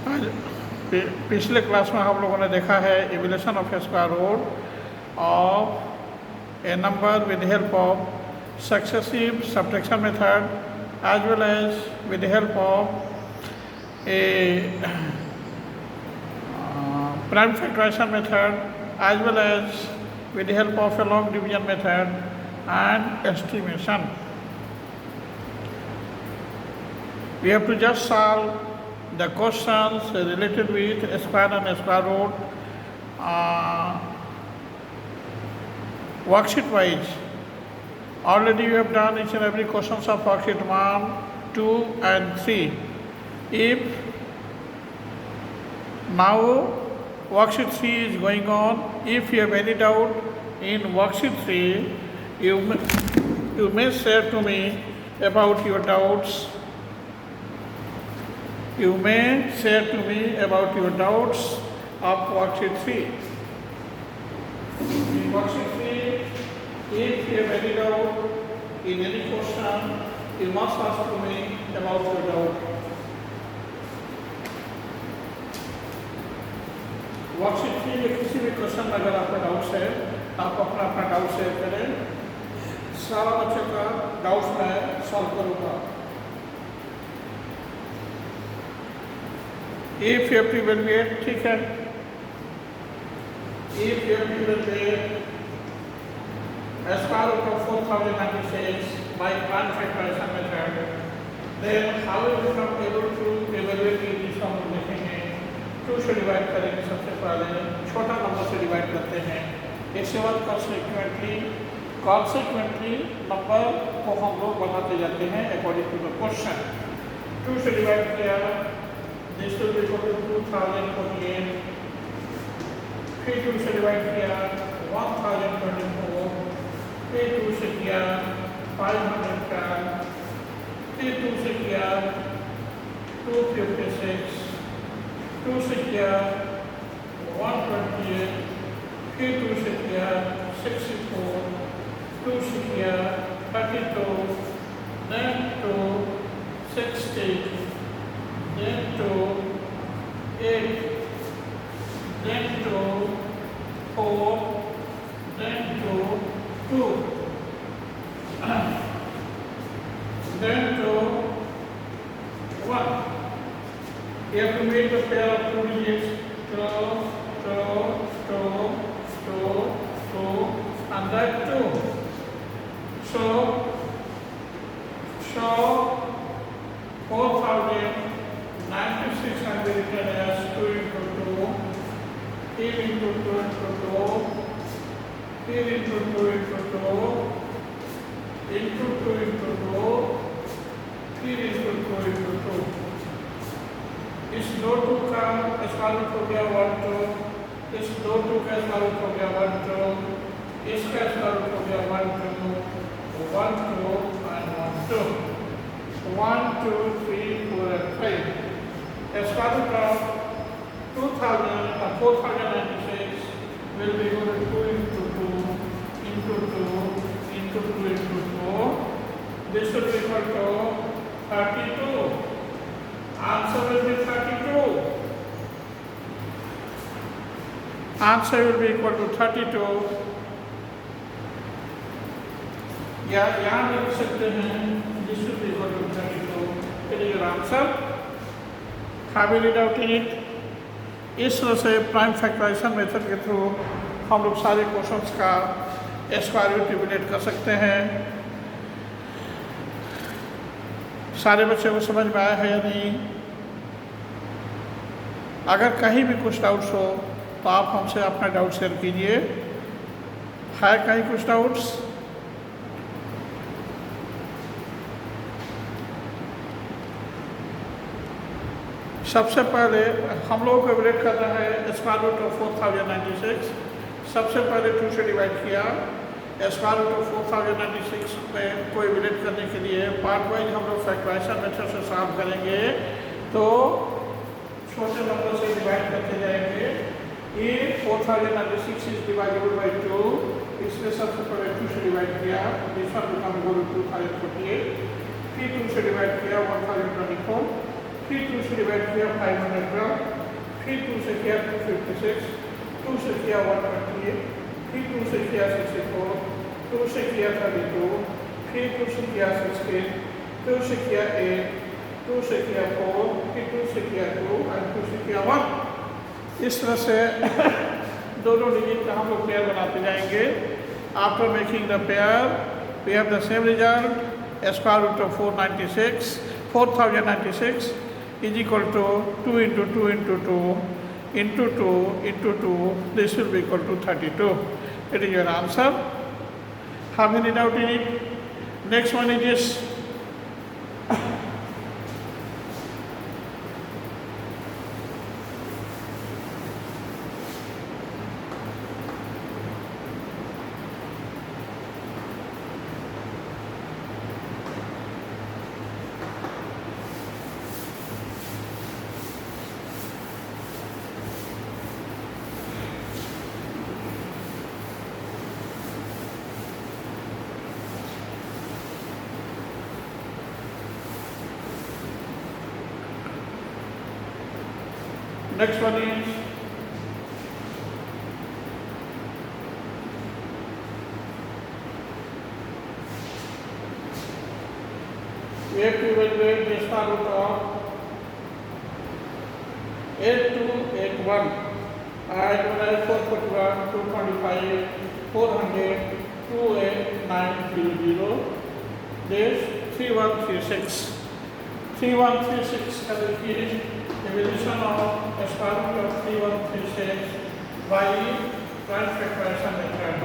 आज पिछले क्लास में हम लोगों ने देखा है evaluation of square root of a number with help of successive subtraction method as well as with the help of a prime factorization method as well as with the help of a log division method and estimation. We have to just solve the questions related with square and square root worksheet wise. Already you have done each and every questions of worksheet 1, 2 and 3. If now worksheet 3 is going on, if you have any doubt in worksheet 3, you may share to me about your doubts. You may share to me about your doubts of worksheet 3. In worksheet 3, if you have any doubt in any question, you must ask to me about your doubt. Worksheet 3 में किसी भी question में अगर आपका doubts है, आप अपना doubt share करें। सारा बच्चों का डाउट्स मैं सॉल्व करूँगा। If you have to evaluate, ठीक है। If you have to evaluate square root of 4096 by prime factorization method, then how will we become able to evaluate it? इस हम लोग देखेंगे। 2 से डिवाइड करेंगे सबसे पहले, छोटा नंबर से डिवाइड करते हैं। इसके बाद कॉन्सिक्वेंटली नंबर को हम लोग बढ़ाते जाते हैं अकॉर्डिंग टू द क्वेश्चन। 2 से डिवाइड किया, this will be equal to 2048। फिर 2 से डिवाइड किया 1024, फिर 2 से किया 510, फिर 2 से किया 256, 2 से किया 128, फिर 2 से किया 64, 2 से किया 32, then 2 60, then 2 8, then 2 4, then 2 2, then 2 1. You have to make the pair of 2 digits, 2, 2, 2, 2, 2, and that 2. So 4096 can be written as 2 into 2, 3 into 2 into 2, 3 into 2 into 2, into 2 into 2, 3 into 2 into 2. इस 2 का स्क्वायर रूट हो गया 1 2, इस 2 का square root हो गया 1 2, इसका square root हो गया 1 2, 1 2 and 1 2, 1 2 3 4 and 5. The square root of 4096 will be equal to 2 into 2 into 2 into 2 into 2. This will be equal to 32. Answer will be 32. Answer will be equal to 32. या यहाँ लिख सकते हैं this will be equal to 32. It is your answer. Have you read out in it? इस तरह से prime factorisation method के through हम लोग सारे क्वेश्चंस का स्क्वायर रूट कैलकुलेट कर सकते हैं। सारे बच्चों को समझ में आया है या नहीं? अगर कहीं भी कुछ डाउट्स हो तो आप हमसे अपना डाउट शेयर कीजिए। है कहीं कुछ डाउट्स? सबसे पहले हम लोगों को एवरेट करना है स्क्वायर रूट ऑफ 4096। सबसे पहले 2 से डिवाइड किया। स्क्वायर रूट ऑफ 4096 को एवरेट करने के लिए पार्ट वाइज हम लोग फैक्टराइजेशन मेथड से सॉल्व करेंगे। तो छोटे नंबर से डिवाइड करते जाएंगे। ये 4096 इज डिवाइडेबल बाय 2, इसलिए सबसे पहले 2 से डिवाइड किया। This one become equal to 2048। फिर 2 से डिवाइड किया 1024, 3 2 से डिवाइड किया 512, 3 2 से किया 256, 2 से किया 128, 3 2 से किया 64, 2 से किया 32, 3 2 से किया 16, 2 से किया 8, 2 से किया 4, 2 से किया 2 और 2 से किया 1। इस तरह से दोनों डिजिट का हम लोग पेयर बनाते जाएंगे। After making the pair we have the same result, square root of 4096 is equal to 2 into 2 into 2 into 2 into 2. This will be equal to 32. It is your answer. Have any doubt in it? Next one is this. Next one is we have to evaluate the square root of 8281. And when I 441, 225, 400, 28930. This 3136. 3136 as it is. Division of a square root of 3136 by branch factorization method.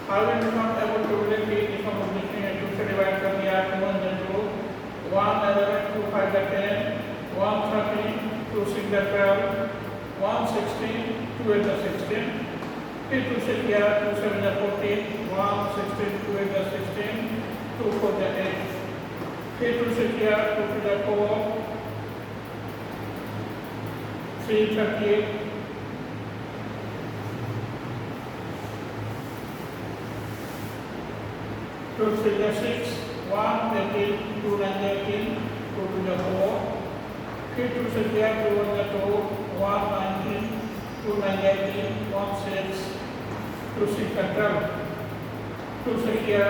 How will we not able to relate if हम लिखेंगे 2 से divide कर दिया 2 into 1 11 2 5 10 130 2 6 12 116 2 8 16 फिर 2 से किया 2 7 14 116 2 8 16 2 4 8 फिर 2 से किया 2 4 338 2 3 6 1 18 2 9 18 2 2 4 फिर 2 से किया 2 1 2 1 19 2 9 18 1 6 2 6 12 2 से किया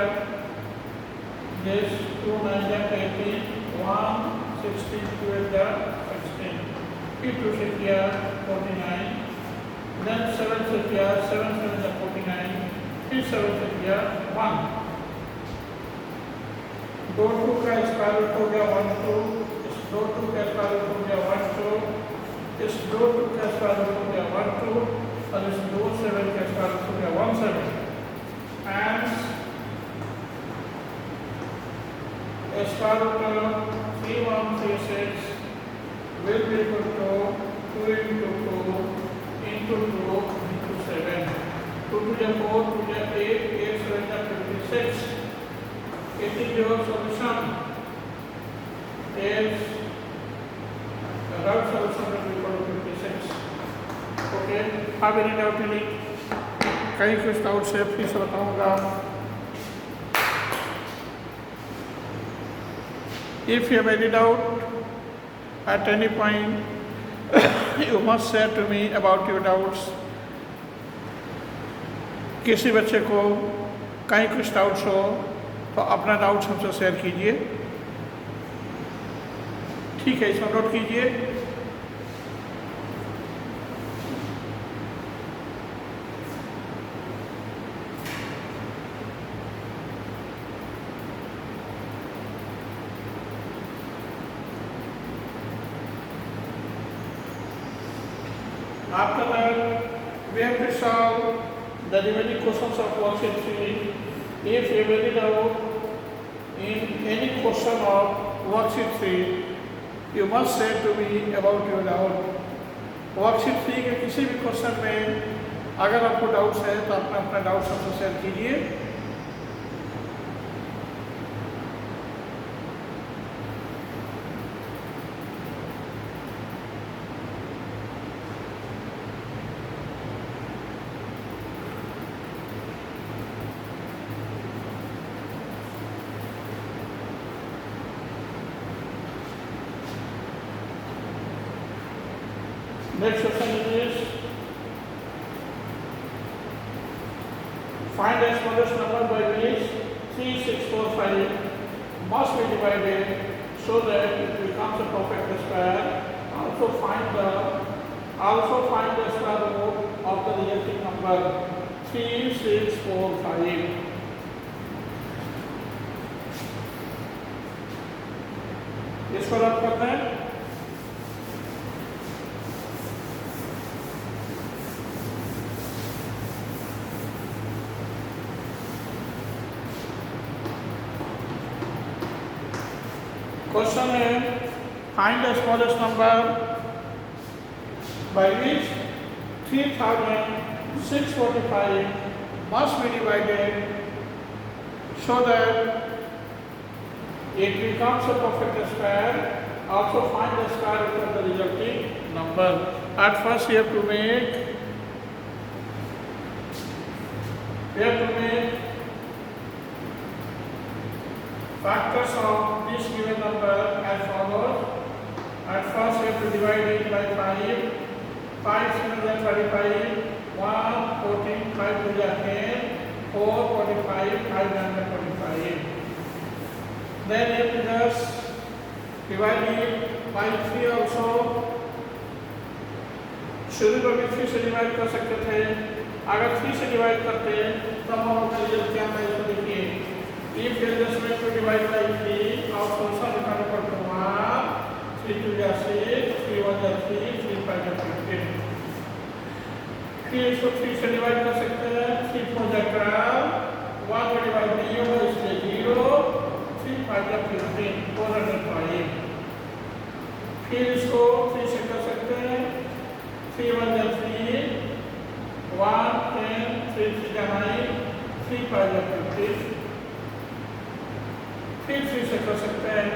this 2 9 18 1 16 2 16 फिर 2 से किया 49 then 7 से किया 7 7 49 फिर 7 से किया 1 दो 2 का स्क्वायर रूट हो गया 1 2 इस 2 2 का स्क्वायर रूट हो गया 1 2 इस 2 2 का स्क्वायर रूट हो गया 1 2 और इस 2 7 का स्क्वायर रूट हो गया 1 7 and square root of 3136 will be equal to 2 into 2 into 2 into 7 2 to the 4 to the 8 8 7 56. It is your solution is the right solution will be equal to 56. Okay, have any doubt in it? कहीं कुछ doubt से फिर से बताऊंगा. If you have any doubt at any point, you must say to me about your doubts. किसी बच्चे को कहीं कुछ डाउट्स हो तो अपना डाउट्स हमसे शेयर कीजिए. ठीक है, इसमें नोट कीजिए. After that, we have to solve the remaining questions of worksheet 3. If you have any doubt in any question of worksheet 3, you must say to me about your doubt. Worksheet 3 के किसी भी question में अगर आपको doubts है तो अपना doubts हमसे शेयर कीजिए. Next question is find the smallest number by which 3, 6, 4, 5 must be divided so that it becomes a perfect square. Also find the square root of the resulting number 3, 6, 4, 5. इसको रब करते हैं. Question is find the smallest number by which 3645 must be divided so that it becomes a perfect square. Also find the square root of the resulting number. At first we have to make factors of this given number as follows. At first we have to divide it by 5. 5 7 35, 1 14, 5 to the 10, 4 45, 5 45. Then we have to just divide it by 3 also. शुरू में भी 3 से divide कर सकते थे. अगर 3 से divide करते तब हम अपना रिजल्ट क्या था इसको देखिए. If you just make to divide by 3, our solution becomes equal to 1, 3 to the 6, 3 1 the 3, 3 5 the 15. फिर इसको 3 से डिवाइड कर सकते हैं. 3 4 the 12, 1 को डिवाइड नहीं होगा इसलिए 0, 3 5 the 15, 405. फिर इसको 3 से कर सकते हैं. 3 1 the 3, 1 10, 3 3 the 9, 3 5 the 15. फिर 3 से कर सकते हैं.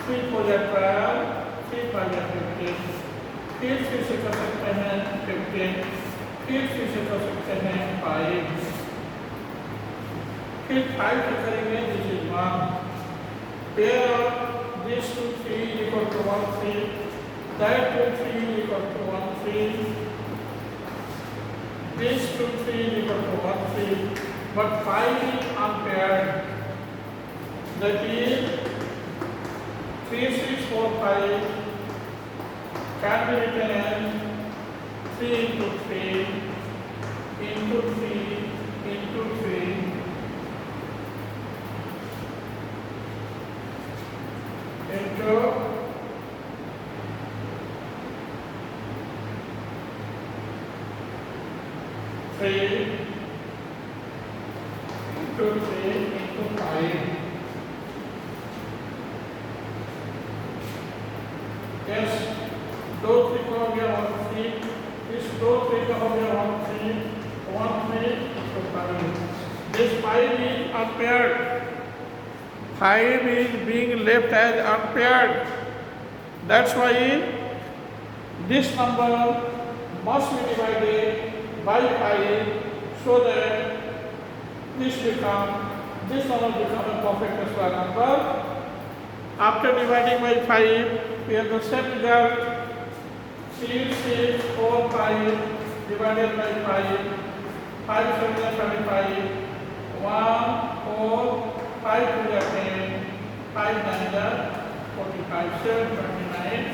3 4 the 12, 3 5 the 15. फिर 3 से कर सकते हैं 15. फिर 3 से कर सकते हैं 5. फिर 5 से करेंगे this is 1. Pair of this 2 3 equal to 1 3. That 2 3 equal to 1 3. This 2 3 equal to 1 3. But 5 is unpaired. That is 3 6 4 5 can be written as 3 into 3 into 3 into 3 into 3 into 3 into 5. Yes, 2 3 का हो गया 1 3. इस 2 3 का हो गया 1 3 into 5. This 5 is unpaired. 5 is being left as unpaired. That's why this number must be divided by 5 so that this number becomes a perfect square number. After dividing by 5, we have the same result. 3 6 4 5 divided by 5. 5 7 35, 1 4 5 to the 10, 5 9 the 45, 729,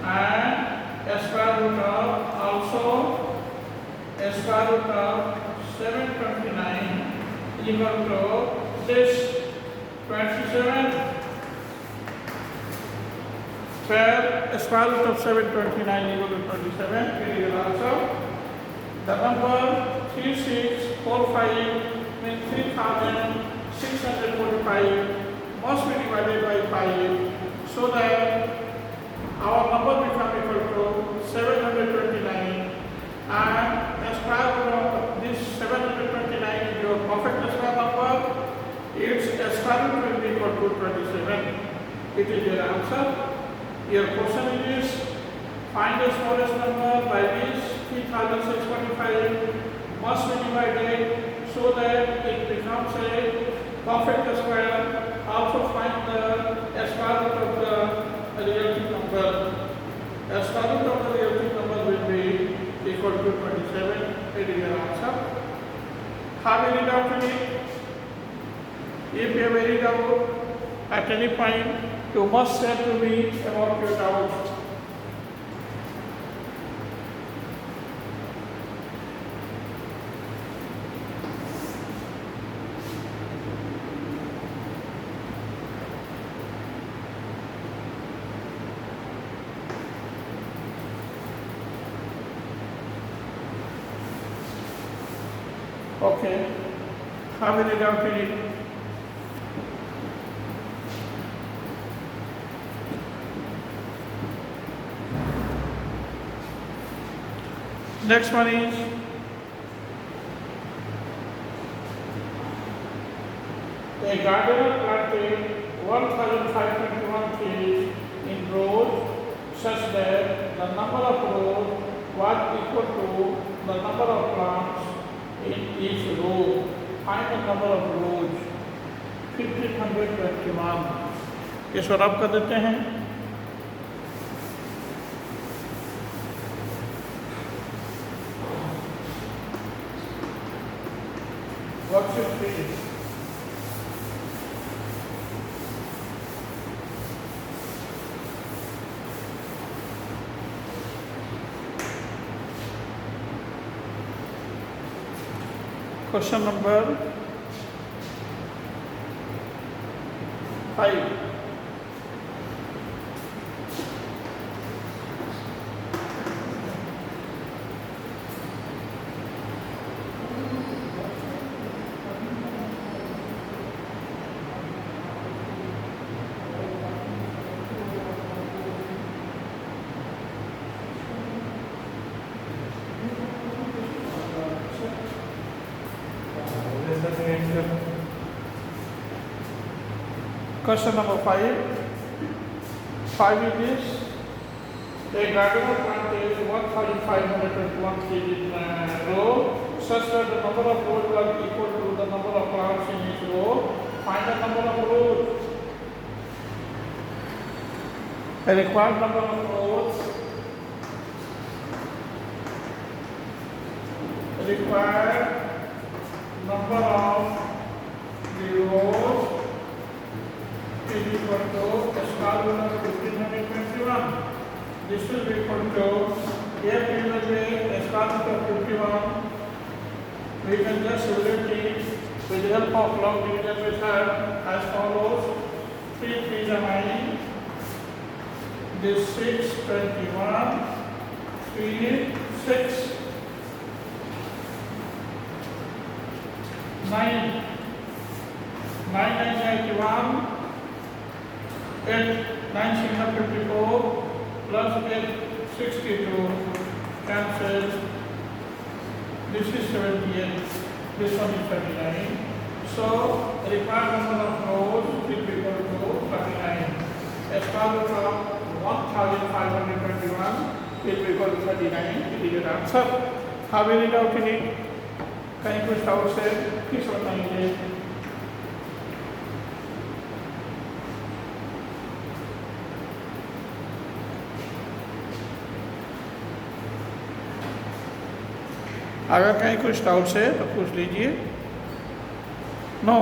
and a square root of also a square root of 729 equal to this 27. Where a square root of 729 equal to 27. Here is also the number 3645 means 3645 must be divided by 5 so that our number becomes equal to 729, and the square root of this 729 is your perfect square number. Its square root will be equal to 27. It is your answer. Your question is find the smallest number by which 3645 must be divided so that it becomes a perfect square. Also find the square root of the resulting number. The square root of the resulting number will be doubt in it? If you have any doubt at any point, you must say to me about your doubt. Okay, how many doubt in it? Next one is a gardener planted 1,521 trees in rows such that the number of rows was equal to the number of plants in each row. Find the number of rows. 1521. इसको रब कर देते हैं. Worksheet 3. Question number 5. Question number 5. 5 is this. A gardener planted 1,521 trees in a row such that the number of rows was equal to the number of plants in each row. Find the number of rows. A required number of rows. Required number of the rows is equal to the square root of 1521. This will be equal to, here in the way the square root of 51, we can just relate it with the help of log division method as follows. 3 3s are 9, this 6 21, 3 6 9 9 91, 8 9 54 plus 8 62 cancel. This is 78. This one is 39. So the required number of rows will be equal to 39. A square root of 1,521 will be equal to 39. It is your answer. Have you read out in it? कहीं कुछ doubt से किस बताएंगे? अगर कहीं कुछ doubt है तो पूछ लीजिए. नो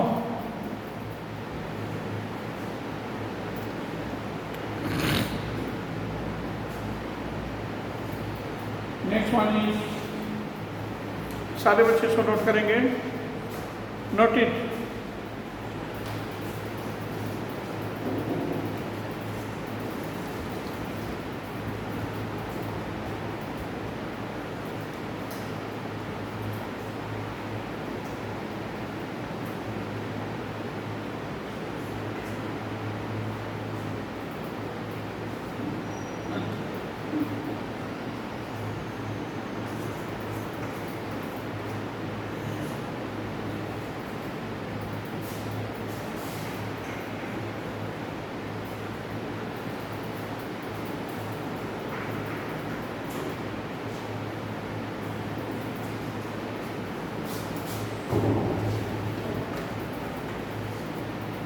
नेक्स्ट वन इज, सारे बच्चे इसको नोट करेंगे. Note it.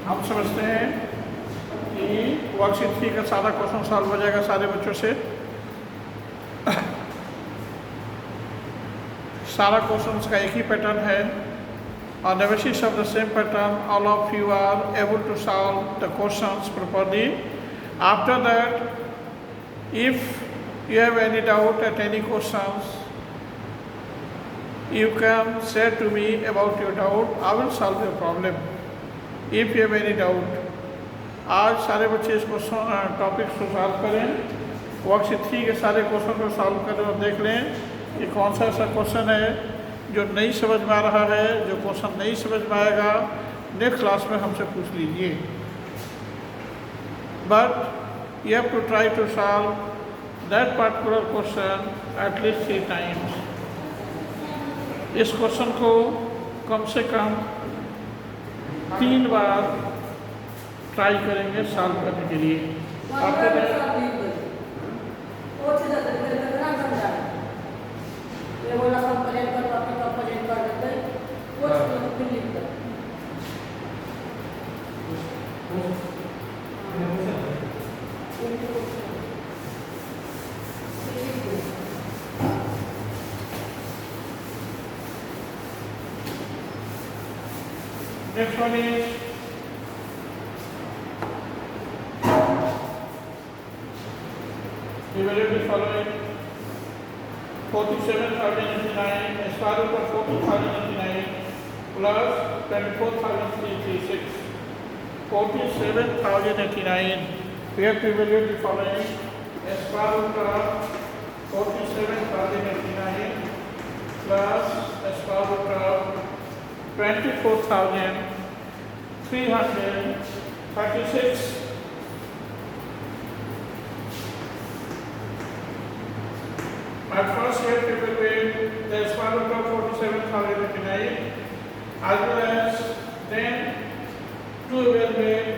हम समझते हैं कि वर्कशीट 3 का सारा क्वेश्चन सॉल्व हो जाएगा सारे बच्चों से. सारा क्वेश्चन का एक ही पैटर्न है. On the basis of the same pattern, all of you are able to solve the questions properly. After that, if you have any doubt at any questions, you can say to me about your doubt. I will solve your problem. If you have any doubt, आज सारे बच्चे इस question topic को solve करें, worksheet 3 के सारे question को solve करें और देख लें कि कौन सा ऐसा क्वेश्चन है जो नहीं समझ में आ रहा है। जो क्वेश्चन नहीं समझ में आएगा नेक्स्ट क्लास में हमसे पूछ लीजिए। But you have to try to solve that particular question at least 3 times. इस क्वेश्चन को कम से कम 3 बार ट्राई करेंगे सॉल्व करने के लिए। Next one is evaluate the following: 47,089 square root of 40,089 plus 24,336. 47,089. We have to evaluate the following: square root of 47,089 plus square root of 24,336. At first we have to evaluate the square root of 47,089 as well as then to evaluate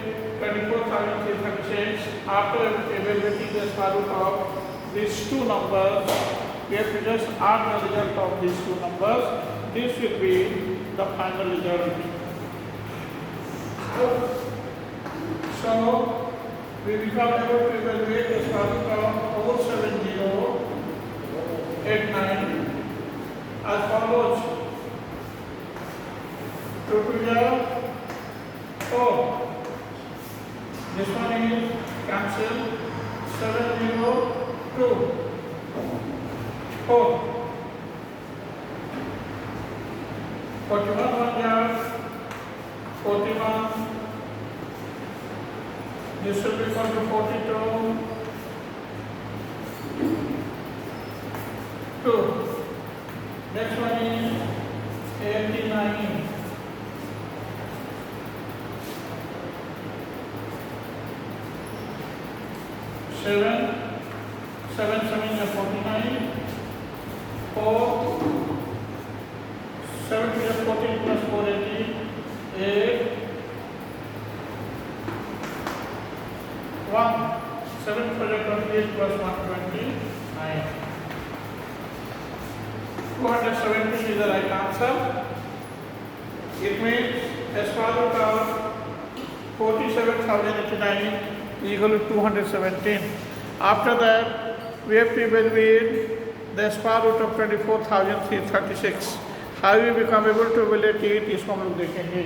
24,336. After evaluating the square root of these two numbers, we have to just add the result of these two numbers. This will be the final result. So we become able to evaluate the square root of 47089 as follows: 2 to the 4. This one is cancelled. 702 4. 41 1 yard, 41. This will become to 42. 2. Next one is 89. 7. 7 7 is 49. 4. 7 to the 14 plus 480, 8, 1, 7 to the 28 plus 129. 217 is the right answer. It means a square root of 47,089 is equal to 217. After that, we have to evaluate the square root of 24,336. How we become able to evaluate it, इसको हम लोग देखेंगे।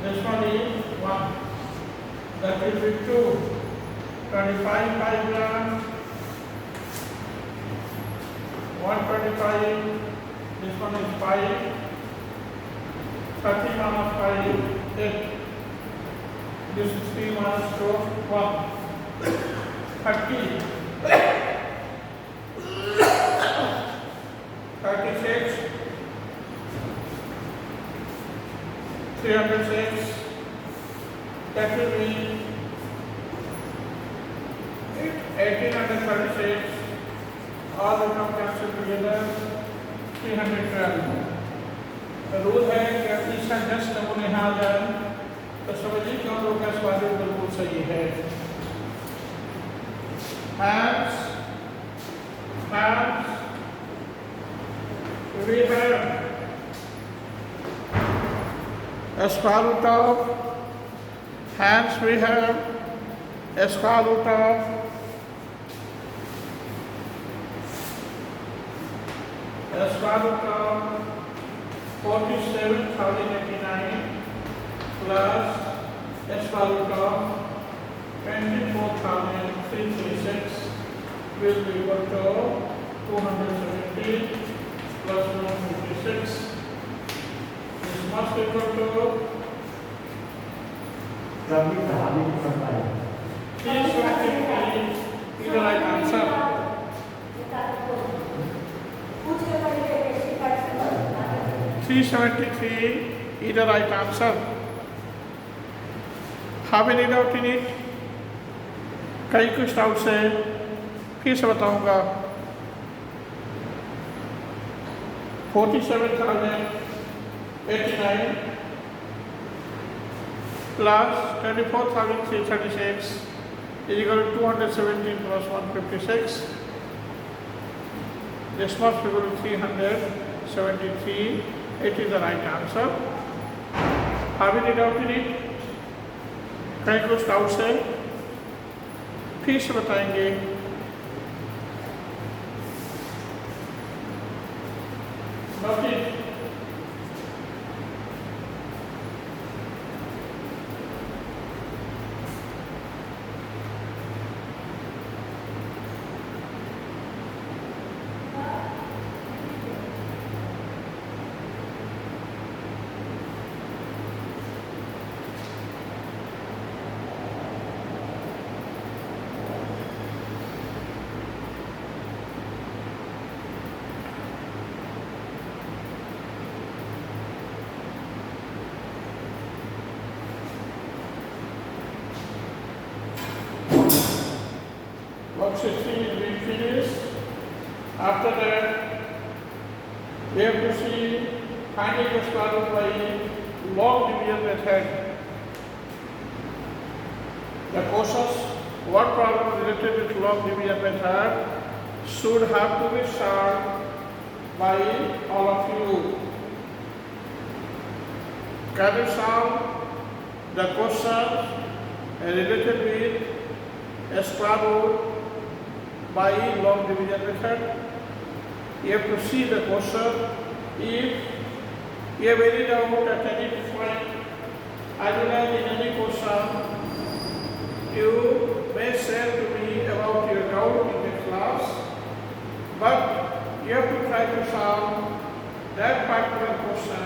This one is 1. That will be 2. 25 5 grams. 125. This one is 5. 30 minus 5 8. This is 3 minus 2 1. 30. 36. 306. That will be 1836. All will come cancelled together. 312. The rule है कि इसका 10 नमूने यहाँ आ जाए तो समझिए कि हम लोग का स्वागत बिल्कुल सही है। Hence, we have a square root of, hence we have a square root of a square root of 47,089 plus a square root of 24,336 will be equal to 270 plus 156. This must be equal to 373 is the right answer. 373 is the right answer. Have any doubt in it? कई कुछ doubts है, फिर से बताऊंगा। 47,089 plus 24,336 is equal to 217 plus 156. This must be equal to 373. It is the right answer. Have any doubt in it? कई कुछ doubts है, फिर से बताएंगे। बाकी Work 16 is being finished. After that, we have to see finding the square root by log division method. The questions, what problem related with log division method should have to be solved by all of you. Can you solve the questions related with a square root by log division method? You have to see the question. If you have any doubt at any point, otherwise in any question, you may share to me about your doubt in the class, but you have to try to solve that particular question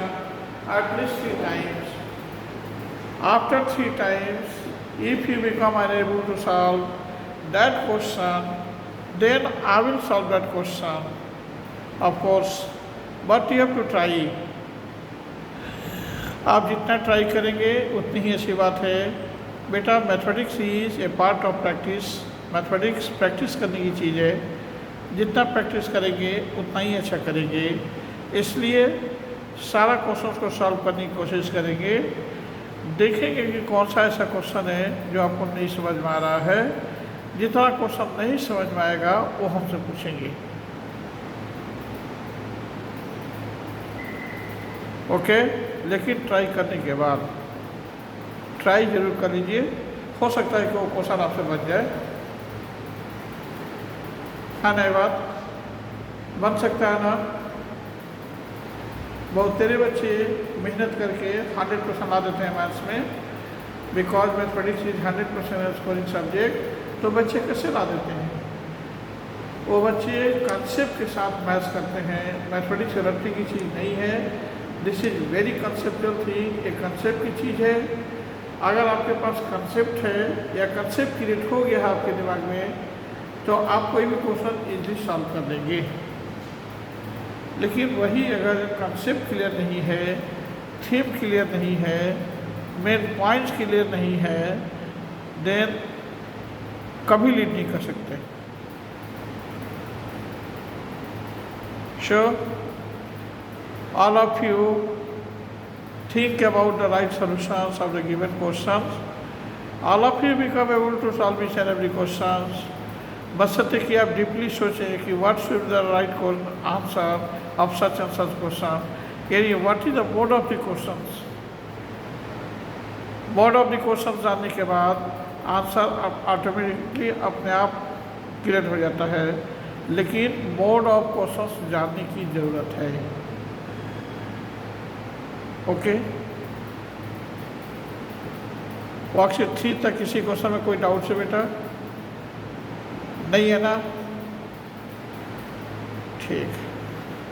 at least 3 times. After 3 times, if you become unable to solve that question, then I will solve that question, of course, but you have to try. आप जितना try करेंगे उतनी ही अच्छी बात है। बेटा mathematics is a part of practice. Mathematics practice करने की चीज़ है, जितना प्रैक्टिस करेंगे उतना ही अच्छा करेंगे। इसलिए सारा क्वेश्चन को सॉल्व करने की कोशिश करेंगे, देखेंगे कि कौन सा ऐसा क्वेश्चन है जो आपको नहीं समझ में आ रहा है। जितना क्वेश्चन नहीं समझ में आएगा वो हमसे पूछेंगे। ओके, लेकिन ट्राई करने के बाद ट्राई जरूर कर लीजिए, हो सकता है कि वो क्वेश्चन आपसे बच जाए। हाँ, नई बात बन सकता है ना। बहुत तेरे बच्चे मेहनत करके 100% ला देते हैं मैथ्स में, because mathematics is 100% scoring subject. तो बच्चे कैसे ला देते हैं? वो बच्चे कंसेप्ट के साथ मैथ्स करते हैं। मैथमेटिक्स रटने की चीज़ नहीं है, this is very conceptual thing, एक कंसेप्ट की चीज़ है। अगर आपके पास कंसेप्ट है या कंसेप्ट क्रिएट हो गया है आपके दिमाग में, तो आप कोई भी क्वेश्चन इजीली सॉल्व कर देंगे। लेकिन वही अगर कंसेप्ट क्लियर नहीं है, थीम क्लियर नहीं है, मेन पॉइंट्स क्लियर नहीं है, देन कभी लीड नहीं कर सकते। Sure, all of you think about the right solutions of the given questions. All of you become able to solve each and every questions. बशर्ते कि आप डीपली सोचें कि what should the right answer of such and such question, यानी what is the mode of the questions. Mode of the question जानने के बाद answer automatically अपने आप क्लियर हो जाता है, लेकिन मोड ऑफ क्वेश्चंस जानने की ज़रूरत है। ओके, वर्कशीट 3 तक किसी क्वेश्चन में कोई डाउट है बेटा? नहीं है ना? ठीक,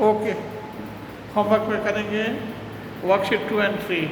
ओके। होमवर्क में करेंगे वर्कशीट 2 and 3।